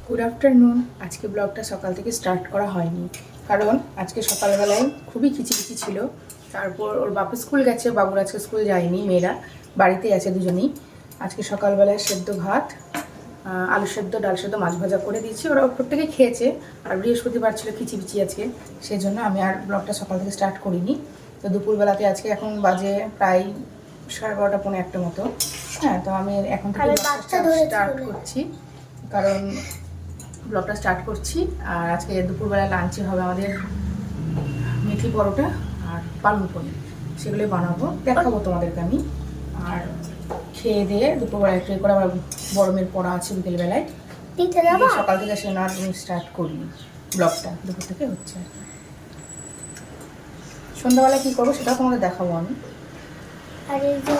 Good afternoon. আজকে ব্লগটা সকাল থেকে স্টার্ট করা হয়নি, কারণ আজকে সকালবেলায় খুবই খিচিখিচি ছিল। তারপর ওর বাপু স্কুল গেছে, বাবুর আজকে স্কুল যায়নি, মেয়েরা বাড়িতে আছে দুজনেই। আজকে সকালবেলায় সেদ্ধ ভাত, আলু সেদ্ধ, ডাল সেদ্ধ, মাছ ভাজা করে দিয়েছি, ওরা প্রত্যেকে খেয়েছে। আর বৃহস্পতিবার ছিল খিচিবিচি আজকে, সেই জন্য আমি আর ব্লগটা সকাল থেকে স্টার্ট করিনি। তো দুপুরবেলাতে আজকে এখন বাজে প্রায় 12:30 পৌনে একটা মতো। হ্যাঁ, তো আমি এখন থেকে স্টার্ট করছি, কারণ ব্লগটা স্টার্ট করছি। আর আজকে দুপুরবেলা লাঞ্চে হবে আমাদের মেথি পরোটা আর পালং পনির, সেগুলোই বানাবো, দেখাবো তোমাদেরকে আমি। আর খেয়ে দিয়ে দুপুরবেলা একটু করে আবার গরমের পড়া আছে বিকেলবেলায়, সকাল থেকে সে না স্টার্ট করিনি, ব্লগটা দুপুর থেকে হচ্ছে। সন্ধ্যাবেলা কী করবো সেটা তোমাদের দেখাবো আমি। আর এই যে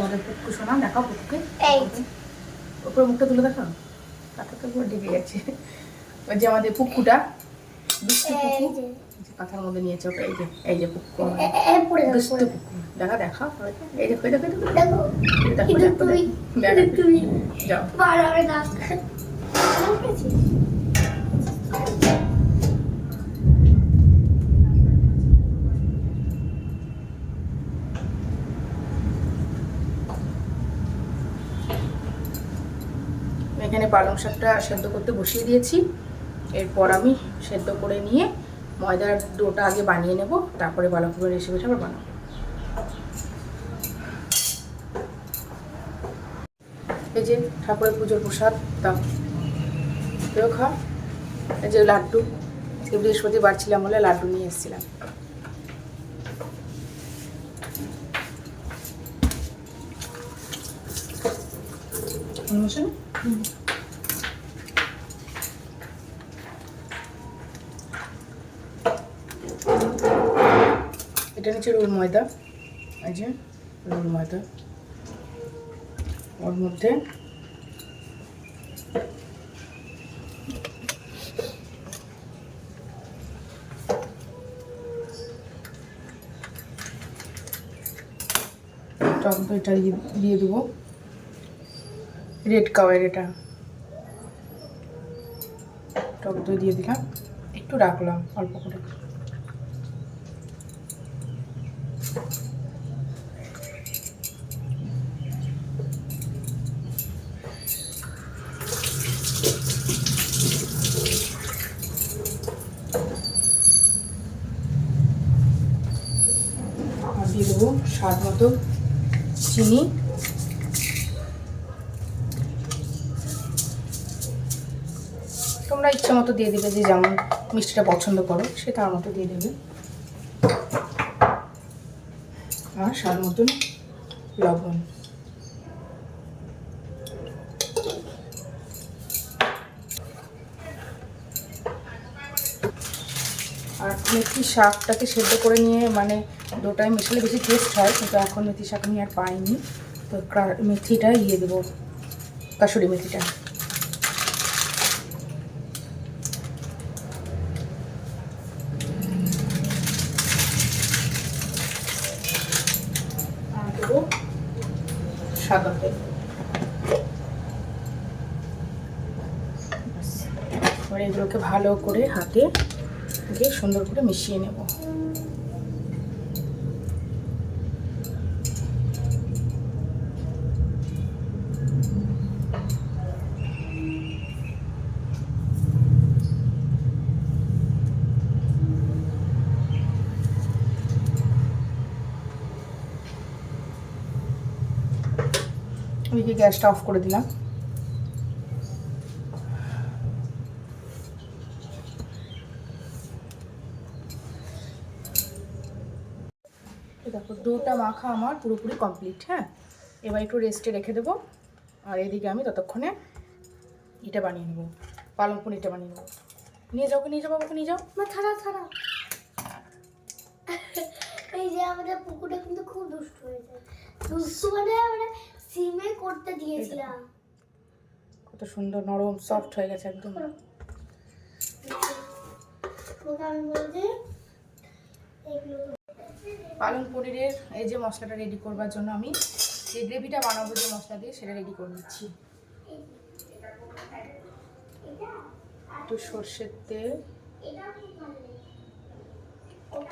আমাদের পুকুর শোনা, দেখাও পুকুরকে, উপরে মুখটা তুলে দেখাও, কাঁথা তো পুরো ঢেকে গেছে। ওই যে আমাদের পুকুটা, বৃষ্টি পুকু, কাঁথার মধ্যে নিয়েছে ওটা। এই যে পুকু, বৃষ্টি পুকু, দেখা দেখা এই দেখো দেখো যাও। এখানে পালং শাকটা সেদ্ধ করতে বসিয়ে দিয়েছি। এরপর আমি সেদ্ধ করে নিয়ে ময়দার ডোটা আগে বানিয়ে নেব, তারপরে পালং শাকের রেসিপিটা আবার বানাবো। এই যে ঠাকুরের পুজোর প্রসাদ, দাও কেউ খা। এই যে লাড্ডু, আজকে বৃহস্পতিবার ছিলাম বলে লাড্ডু নিয়ে এসেছিলাম। এটা নিচে রোল ময়দা, এই যে রোল ময়দা, ওর মধ্যে টক দইটা দিয়ে দেবো, রেড কাওয়ার, এটা টক দই দিয়ে দিলাম, একটু রাখলাম অল্প করে। আর দিয়ে দেবো স্বাদ মতো চিনি, তোমরা ইচ্ছা মতো দিয়ে দেবে, যে যেমন মিষ্টিটা পছন্দ করো সে তার মতো দিয়ে দেবে। আর স্বাদ মতন লবণ। আর মেথি শাকটাকে সেদ্ধ করে নিয়ে মানে ডোটায় মেশালে বেশি টেস্ট হয়, কিন্তু এখন মেথি শাক আমি আর পাইনি, তো মেথিটা দিয়ে দেবো, কাসুরি মেথিটা। আর দেবো সাদা তেল। এবার এগুলোকে ভালো করে হাতে দিয়ে সুন্দর করে মিশিয়ে নেব। ওইদিকে গ্যাসটা অফ করে দিলাম। দেখো ডোটা মাখা আমার পুরোপুরি কমপ্লিট। হ্যাঁ, এবার একটু রেস্টে রেখে দেবো। আর এদিকে আমি ততক্ষণে এটা বানিয়ে নেবো, পালং পনিরটা বানিয়ে নেবো। নিয়ে যাও, নিয়ে যাও, বাবাকে নিয়ে যাও। ছাড়া ছাড়া। এই যে আমাদের পুকুরটা কিন্তু খুব দুষ্ট হয়েছে। দুষ্টু মানে সিমে করতে দিয়েছিলাম, কত সুন্দর নরম সফট হয়ে গেছে একদম। পালং পনিরের এই যে মশলাটা রেডি করবার জন্য আমি যে গ্রেভিটা বানাবো, যে মশলা দিয়ে সেটা রেডি করে নিচ্ছি। একটু সর্ষের তেল,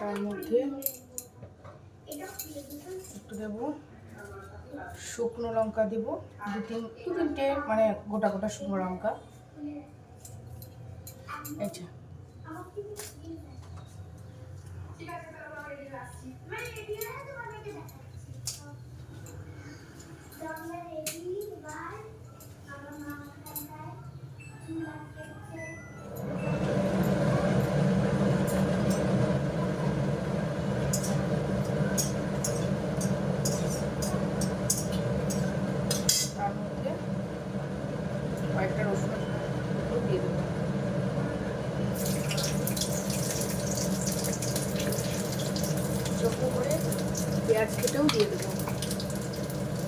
তার মধ্যে একটু দেবো শুকনো লঙ্কা, দেব দু তিনটে মানে গোটা গোটা শুকনো লঙ্কা। আচ্ছা তার মধ্যে কয়েকটা রসুন দিয়ে দেবো। চোখো করে পেঁয়াজ কেটেও দিয়ে দেবো।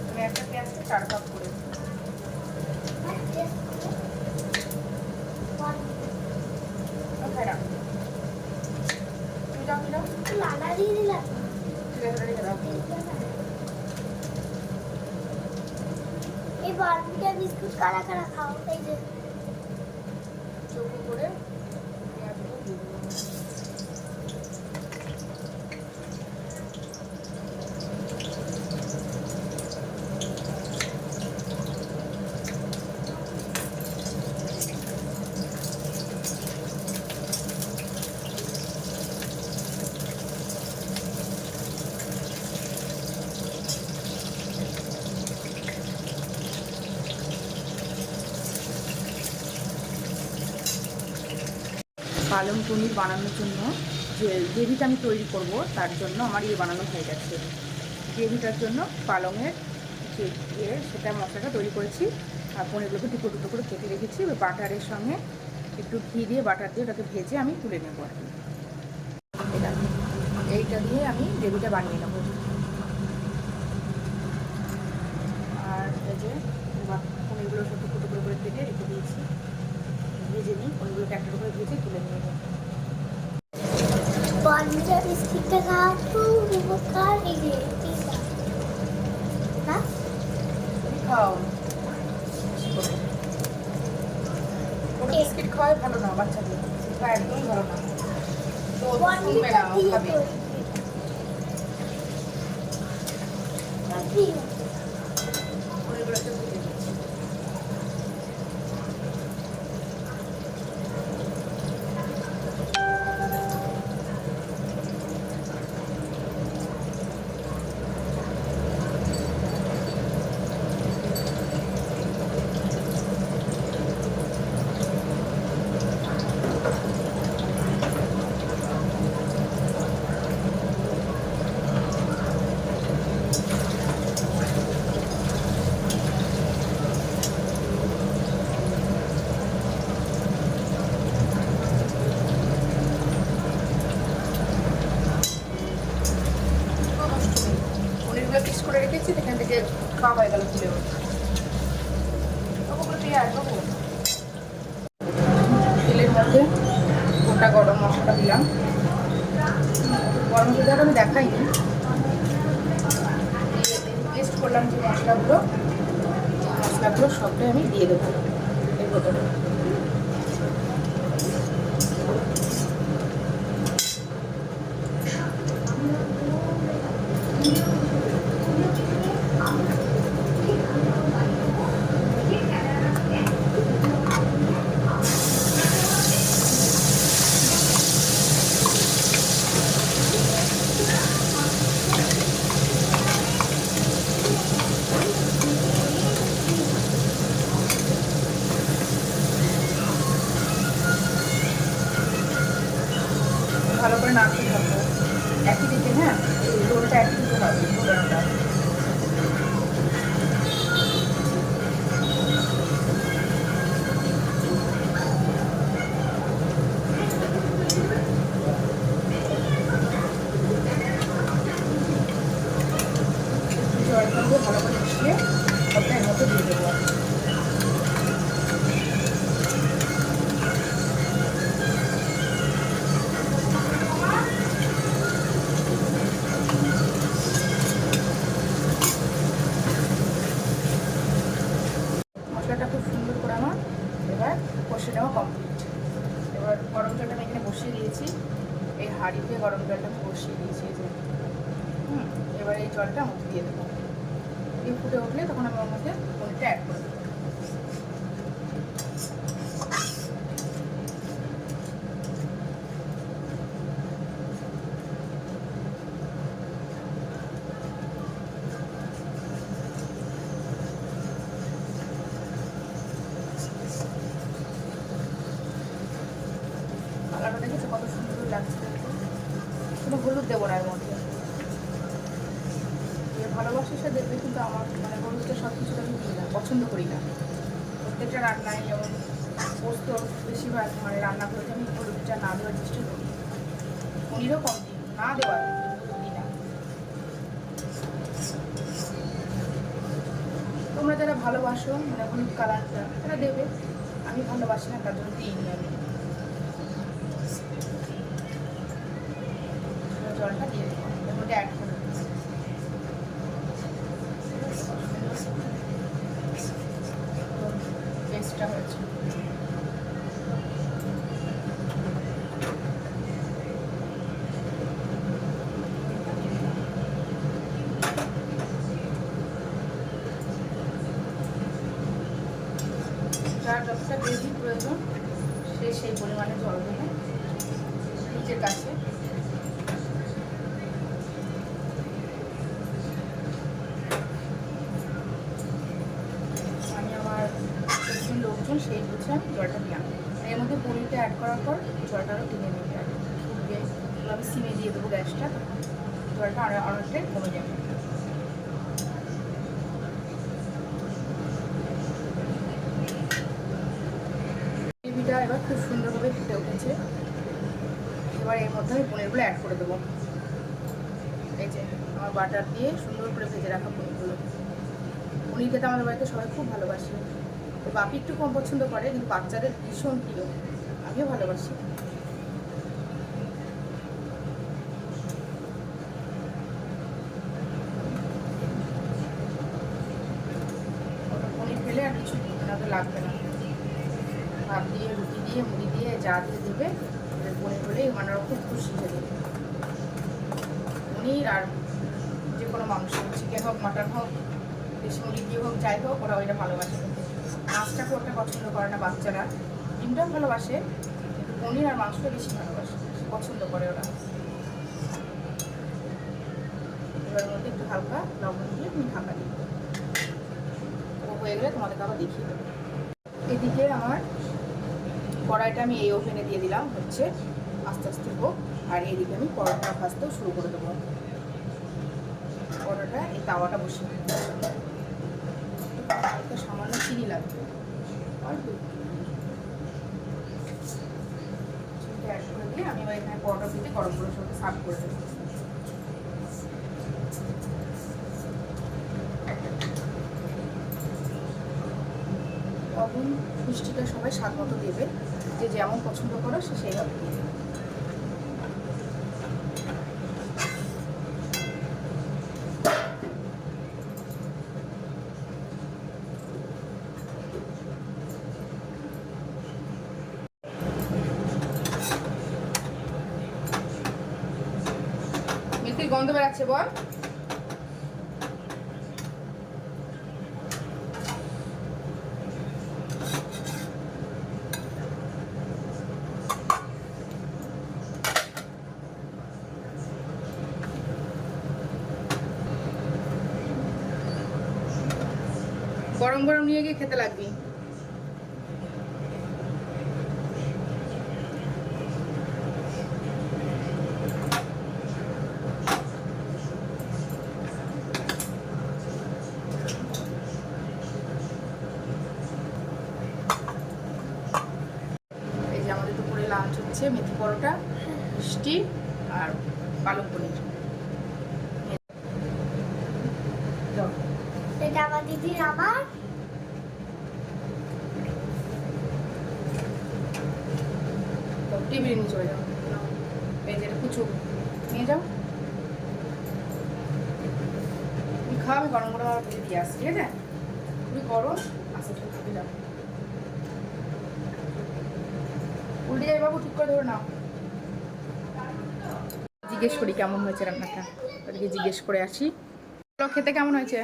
আমি একটা পেঁয়াজকে 4 ভাগ করে বিস্কুট কারা কারা খাও? এই যে চোখো করে পেঁয়াজগুলো দিয়ে দেবো। পালং পনির বানানোর জন্য যে গ্রেভিটা আমি তৈরি করব তার জন্য আমার বানানো হয়ে গেছে। গ্রেভিটার জন্য পালংয়ের যে সেটা মশলাটা তৈরি করেছি, আর পনিরগুলোকে টুকরো টুকরো করে কেটে রেখেছি। বাটারের সঙ্গে একটু ঘি দিয়ে বাটার দিয়ে ওটাকে ভেজে আমি তুলে নেবো আর কি। এইটা দিয়ে আমি গ্রেভিটা বানিয়ে নেবো। আর এই যে পনিরগুলো সব টুকরো টুকরো করে কেটে রেখে দিয়েছি, ভেজে নিই। পনিরগুলোকে একটা করে ভেজে তুলে নিয়ে নেবো। বার্মিটা বিস্কিটটা খাওয়া খুব উপকার। এই যে না খাও বিস্কিট খাওয়াই ভালো না বাচ্চাদের, একদমই ভালো না। তো শুনবে না, ও খাবে। পনিরগুলো একটু ভেজে নিচ্ছি। পিস করে রেখেছি, সেখান থেকে খাওয়া হয়ে গেল তুলে। তেলের মধ্যে গোটা গরম মশলাটা দিলাম। গরম মশলাটা আমি দেখাইনি, পেস্ট করলাম যে মশলাগুলো সবটাই আমি দিয়ে দেবো এর ভেতরে। কষে নেওয়া কমপ্লিট। এবার গরম জলটা আমি এখানে বসিয়ে দিয়েছি, এই হাঁড়িতে গরম জলটা আমি বসিয়ে দিয়েছি এই যে। এবার এই জলটা আমাকে দিয়ে দেবো, দিয়ে ফুটে উঠলে তখন আমি ওর মধ্যে পনিরটা অ্যাড করে দেবো। কালারটা দেখেছো কত সুন্দর লাগছে, কোনো হলুদ দেবো না এর মধ্যে। ভালোবাসা সে দেখবে, কিন্তু আমার মানে হলুদটা সব কিছুটা আমি দিই না, পছন্দ করি না। প্রত্যেকটা রান্নায় যেমন পোস্ত বেশিরভাগ মানে রান্না করে আমি হলুদটা না দেওয়ার চেষ্টা করি, পনিরও কম দিই না, দেওয়ার দিই না। তোমরা যারা ভালোবাসো মানে হলুদ কালারটা তারা দেবে, আমি ভালোবাসি না তার জন্য দিইনি আমি। জলটা দিয়ে দেবো, এর মধ্যে অ্যাড করে দেবো। টেস্টটা হয়েছে। যার যতটা গ্রেভি প্রয়োজন সে সেই পরিমাণে জল দেবে নিজের কাছে। আমি আমার প্রতিদিন লোকজন সেই বুঝে আমি জলটা দিলাম। এর মধ্যে পনিরটা অ্যাড করার পর জলটা আরও টেনে নেবে, আর ফুটবে। আমি সিমে দিয়ে দেবো গ্যাসটা, তখন জলটা আরও অনেকটাই কমে যাবে। গ্রেভিটা এবার খুব সুন্দরভাবে ফুটে উঠেছে। এবার এর মধ্যে আমি পনিরগুলো অ্যাড করে দেবো। এই যে আমার বাটার দিয়ে সুন্দর করে ভেজে রাখা পনিরগুলো। পনির খেতে আমাদের বাড়িতে সবাই খুব ভালোবাসে। তো বাপি একটু কম পছন্দ করে, কিন্তু বাচ্চাদের ভীষণ প্রিয়, আমিও ভালোবাসি। পনির খেলে আর কিছু লাগবে না, ভাত দিয়ে রুটি দিয়ে মুড়ি দিয়ে যা দিয়ে দেবে পনির হলেই মানে খুব খুশি হয়ে দেবে। পনির আর যে কোনো মাংস, চিকেন হোক মাটন হোক দেশি মুরগি হোক যাই হোক, ওরা ওইটা ভালোবাসে। মাছটাকে ওটা পছন্দ করে না বাচ্চারা, ডিমটাও ভালোবাসে, কিন্তু পনির আর মাংসটা বেশি ভালোবাসে, পছন্দ করে ওরা। এবার মধ্যে একটু হালকা লবণ দিয়ে আমি ঢাকা দিই, ও হয়ে গেলে তোমাদেরকে আবার দেখিয়ে দেবো। এদিকে আমার কড়াইটা আমি এই ওভেনে দিয়ে দিলাম, হচ্ছে আস্তে আস্তে হোক। আর এইদিকে আমি পরোটা ভাজতেও শুরু করে দেবো। পরোটা এই তাওয়াটা বসিয়ে হালকা সামান্য চিনি লাগবে, অল্প চিনিটা অ্যাড করে দিয়ে আমি এবার এখানে পরোটা দিতে গরম করে সঙ্গে সার্ভ করে দেবো। লবণ মিষ্টিটা সবাই স্বাদ মতো দেবে, যে যেমন পছন্দ করো সে সেইভাবে দিয়ে দেবে। মেথির গন্ধ বেড়াচ্ছে বল। গরম গরম নিয়ে গিয়ে খেতে লাগবি। এই যে আমাদের দুপুরে লাঞ্চ হচ্ছে মেথি পরোটা, মিষ্টি আর পালক পনির। এটা আমার দিদির, আমার টেবিলে নিয়ে চলে যাও, এই যে কুচু নিয়ে যাও, তুমি খাও, আমি গরম গরম দিয়ে আসছি, ঠিক আছে? খুবই গরম, আস্তে আস্তে খাবে যাও। বাবু ঠিক করে ধরে নাও। জিজ্ঞেস করি কেমন হয়েছে রান্নাটা, ওদেরকে জিজ্ঞেস করে আসি। খেতে কেমন হয়েছে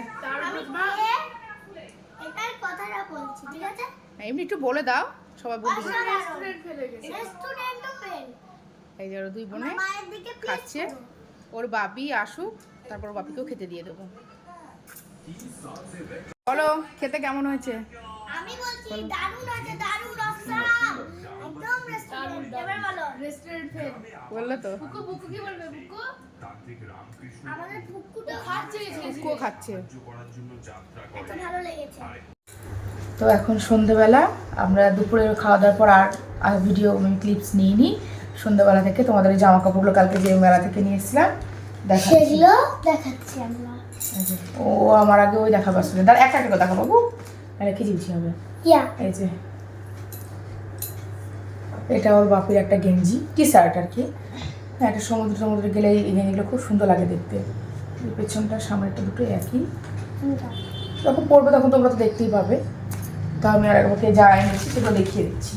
এটার কথাটা বলছি, ঠিক আছে? এমনি একটু বলে দাও, সবাই বলতে। রেস্টুরেন্টও ফেল। এই যে ওরা দুই বোনে মায়ের দিকে খাচ্ছে, ওর বাপি আসুক তারপর ওর বাপিকেও খেতে দিয়ে দেবো। বলো খেতে কেমন হয়েছে? আমি বলছি দারুণ আছে, দারুণ অসাম, একদম রেস্টুরেন্ট। এবার বলো রেস্টুরেন্ট ফেল। বললো তো, বুকু বুকু কি বলবে? বুকু আমাদের বুকুটা খাচ্ছে, কুকুও খাচ্ছে। এত ভালো লেগেছে। তো এখন সন্ধেবেলা আমরা দুপুরের খাওয়া দাওয়ার পর আর ভিডিও ক্লিপস নিইনি। সন্ধেবেলা থেকে তোমাদের এই জামা কাপড়গুলো কালকে যে মেলা থেকে নিয়ে এসেছিলাম দেখাচ্ছি। সেগুলো দেখাচ্ছি আমরা। ও আমার আগে ওই দেখা পাচ্ছিল, তার একটা একটা দেখা বাবু রেখে দিয়েছি হবে। ইয়া এই যে এটা ওর বাপের একটা গেঞ্জি, টি শার্ট আর কি। হ্যাঁ, একটা সমুদ্রে গেলে এই গেঞ্জিগুলো খুব সুন্দর লাগে দেখতে। এই পেছনটা সামনেরটা দুটো একই। যখন পরবে তখন তোমরা তো দেখতেই পাবে। তো আমি আর একবারকে যা এনেছি সেগুলো দেখিয়ে দিচ্ছি।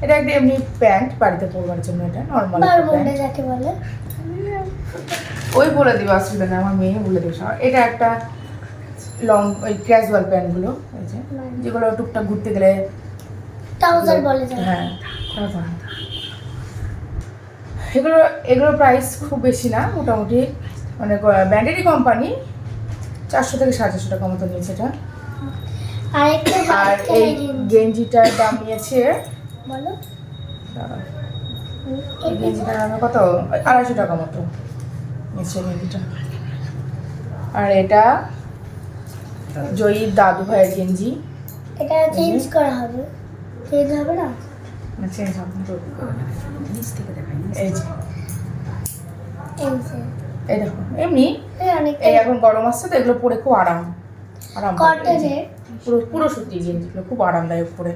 এটা একটা এমনি প্যান্ট বাড়িতে পরবার জন্য, এটা নর্মাল বারমুডা যাকে বলে। ওই বলে দিবে, অসুবিধা নেই, আমার মেয়ে বলে দেবে সবার। এটা একটা লং ওই ক্যাজুয়াল প্যান্টগুলো, ওই যে যেগুলো টুকটাক ঘুরতে গেলে ট্রাউজার বলে যায়। হ্যাঁ ট্রাউজার। এগুলোর প্রাইস খুব বেশি না, মোটামুটি মানে ব্র্যান্ডেরই কোম্পানি, 400 থেকে 450 টাকা মতো নিয়েছে এটা। আর এই গেঞ্জিটার দাম নিয়েছে, বলো এই গেঞ্জিটার দাম কত, 250 টাকা মতো নিয়েছে গেঞ্জিটা। আর এটা জয়ীর দাদু ভাইয়ের গেঞ্জি। এটা চেঞ্জ করা হবে, চেঞ্জ হবে না? চেঞ্জ হবে না, নিচ থেকে দেখাই। এই যে এই দেখো এমনি এই এখন গরম আসছে তো এগুলো পরে খুব আরাম কটনের, পুরো সুতি গেঞ্জিগুলো খুব আরামদায়ক পরে।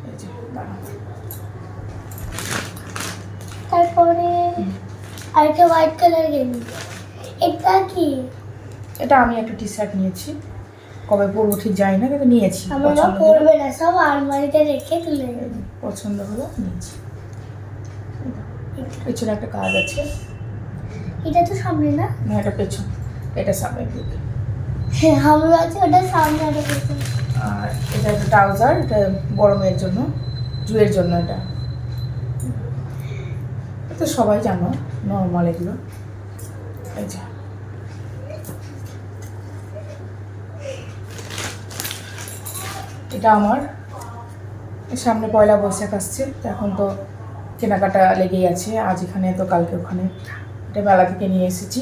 এই যে তারপরে আরেকটা হোয়াইট কালার গেঞ্জি। এটা কি? এটা আমি একটা টি শার্ট নিয়েছি, কবে পরবো ঠিক জানি না, কিন্তু নিয়েছি। আমার মা পরবে না, সব আলমারিতে রেখে তুলে পছন্দ হলো নিয়েছি। পেছনে একটা কাজ আছে। এটা তো সামনে না? না এটা পেছন, এটা সামনের দিকে। হ্যাঁ আমরা আছে, ওটা সামনে আর পেছনে। আর এটা একটা ট্রাউজার, এটা বড় মেয়ের জন্য, জুয়ের জন্য। এটা তো সবাই জানো নর্মাল এগুলো। এই যে এটা আমার সামনে পয়লা বৈশাখ আসছে, তো এখন তো কেনাকাটা লেগেই আছে, আজ এখানে তো কালকে ওখানে। এটা মেলা থেকে নিয়ে এসেছি।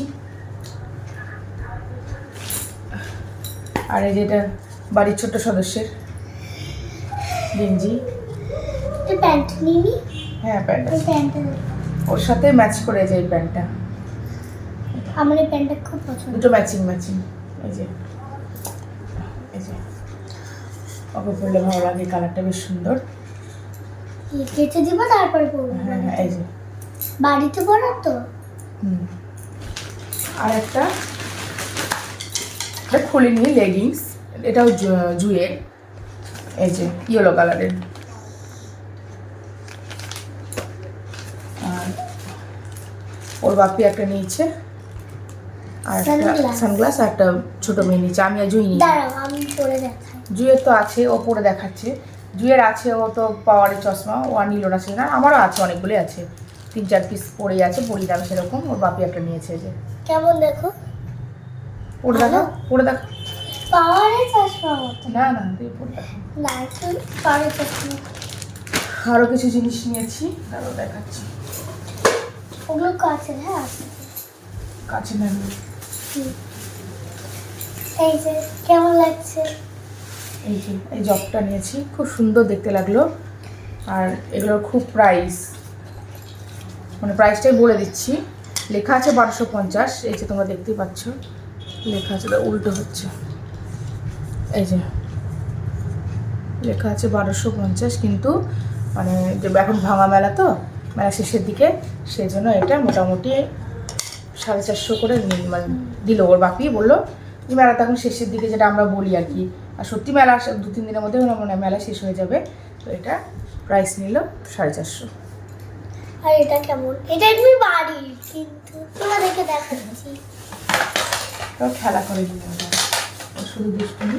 আর এই যেটা বাড়ির ছোট্ট সদস্যের গেঞ্জি। প্যান্ট নিবি? হ্যাঁ প্যান্ট আছে, প্যান্টটা ওর সাথে ম্যাচ করে যায় প্যান্টটা। আমার এই প্যান্টটা খুব পছন্দ। দুটো ম্যাচিং। এই যে ওকে পরলে ভালো লাগে, কালারটা বেশ সুন্দর। কেটে দিব তারপরে পরবো। হ্যাঁ এই যে বাড়িতে পরার তো। আর একটা খুলিনি লেগিংস, এটাও জুয়ের, এই যে ইয়েলো কালারের। আর ওর বাপি একটা নিয়েছে, আর একটা সানগ্লাস, আর একটা ছোট মেয়ে নিয়েছে। আমি আর জুই নিই, দাঁড়াও আমি পরে দেখাই। জুয়ের তো আছে, ও পরে দেখাচ্ছে। জুয়ের আছে, ও তো পাওয়ারের চশমা, ও আর নিল না সেটা। আমারও আছে, অনেকগুলোই আছে, 3-4 পিস পরেই আছে, পরি দাম সেরকম। ওর বাপি একটা নিয়েছে। যে কেমন দেখো, পরে দেখো। পাওয়ারের চশমা মতো না তুই পরে দেখো। না, একটু পাওয়ারের চশমা। আরও কিছু জিনিস নিয়েছি, তারও দেখাচ্ছি। ওগুলো কাছে, হ্যাঁ কাছে নেন। এই যে কেমন লাগছে? এই জবটা নিয়েছি, খুব সুন্দর দেখতে লাগলো। আর এগুলোর খুব প্রাইস, মানে প্রাইসটাই বলে দিচ্ছি। লেখা আছে 1250। এই যে তোমরা দেখতেই পাচ্ছ লেখা আছে, উল্টো হচ্ছে। এই যে লেখা আছে 1250, কিন্তু মানে যে এখন ভাঙা মেলা তো, মেলা শেষের দিকে, সেই জন্য এটা মোটামুটি 450 করে মানে দিল। ওর বাপি বললো যে মেলাটা এখন শেষের দিকে, যেটা আমরা বলি আর কি। আর সত্যি মেলা 2-3 দিনের মধ্যে মানে মেলা শেষ হয়ে যাবে। তো এটা প্রাইস নিল 450। আর এটা কেমন? এটা এমনি বাড়ির, কিন্তু তোমাদেরকে দেখাচ্ছি। তো খেলা করে দিল শুধু দুষ্টুমি।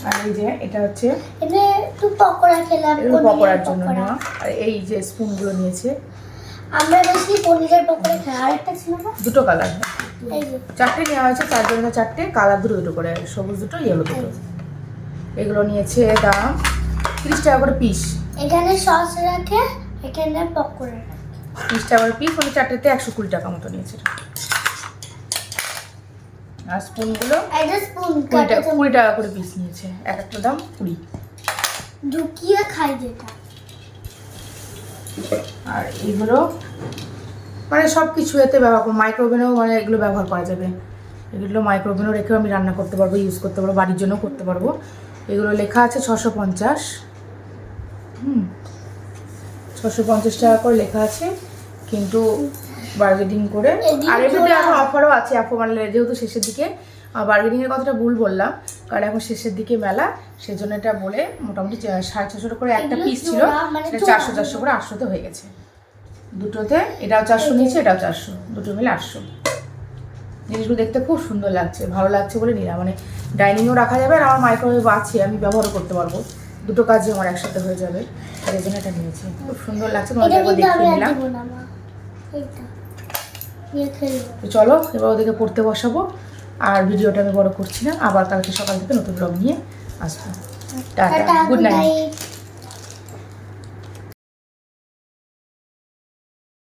আর এই যে এটা হচ্ছে এটা একটু পকোড়া খেলাম, এগুলো পকোড়ার জন্য পকোড়া। নেওয়া। আর এই যে স্পুনগুলো নিয়েছে, আমরা বেশি পনিরের পকোড়া খাই। আর একটা ছিল না, দুটো কালার, এই যে 4টে নেওয়া হয়েছে, তার জন্য 4টে কালার, দুটো দুটো করে, সবুজ দুটো, ইয়েলো দুটো। এগুলো নিয়েছে দাম 30 টাকা করে পিস। এখানে সস রাখে, এখানে পকোড়া রাখে। 30 টাকা করে পিস, মানে 4টেতে 120 টাকা মতো নিয়েছে। আর স্পুনগুলো এটা স্পুন 20 টাকা করে পিস নিয়েছে, এক একটা দাম 20। ঢুকিয়ে খাই যেটা। আর এগুলো মানে সব কিছু এতে ব্যবহার করবো, মাইক্রোওভেনেও মানে এগুলো ব্যবহার করা যাবে। এগুলো মাইক্রোওভেনেও রেখেও আমি রান্না করতে পারবো, ইউজ করতে পারবো, বাড়ির জন্য করতে পারবো। এগুলো লেখা আছে 650, 650 টাকা করে লেখা আছে, কিন্তু বার্গেনিং করে। আর এমনিতে এখন অফারও আছে, মানে যেহেতু শেষের দিকে, বার্গেনিংয়ের কথাটা ভুল বললাম, কারণ এখন শেষের দিকে মেলা, সেজন্য এটা বলে মোটামুটি 650 করে একটা পিস ছিল, সেটা 400 করে 800তে হয়ে গেছে দুটোতে। এটাও 400 নিয়েছে, এটাও 400, দুটো মিলে 800। জিনিসগুলো দেখতে খুব সুন্দর লাগছে, ভালো লাগছে বলে নিলাম। মানে ডাইনিংয়েও রাখা যাবে, আর আমার মাইক্রোওয়েভ আছে, আমি ব্যবহারও করতে পারবো, দুটো কাজই আমার একসাথে হয়ে যাবে। এই জন্য এটা নিয়েছি, খুব সুন্দর লাগছে, তোমাদের দেখিয়ে নিলাম। তো চলো এবার ওদেরকে পড়তে বসাবো, আর ভিডিওটা আমি বড় করছি না, আবার কালকে সকাল থেকে নতুন ব্লগ নিয়ে আসবো। Tata, good night.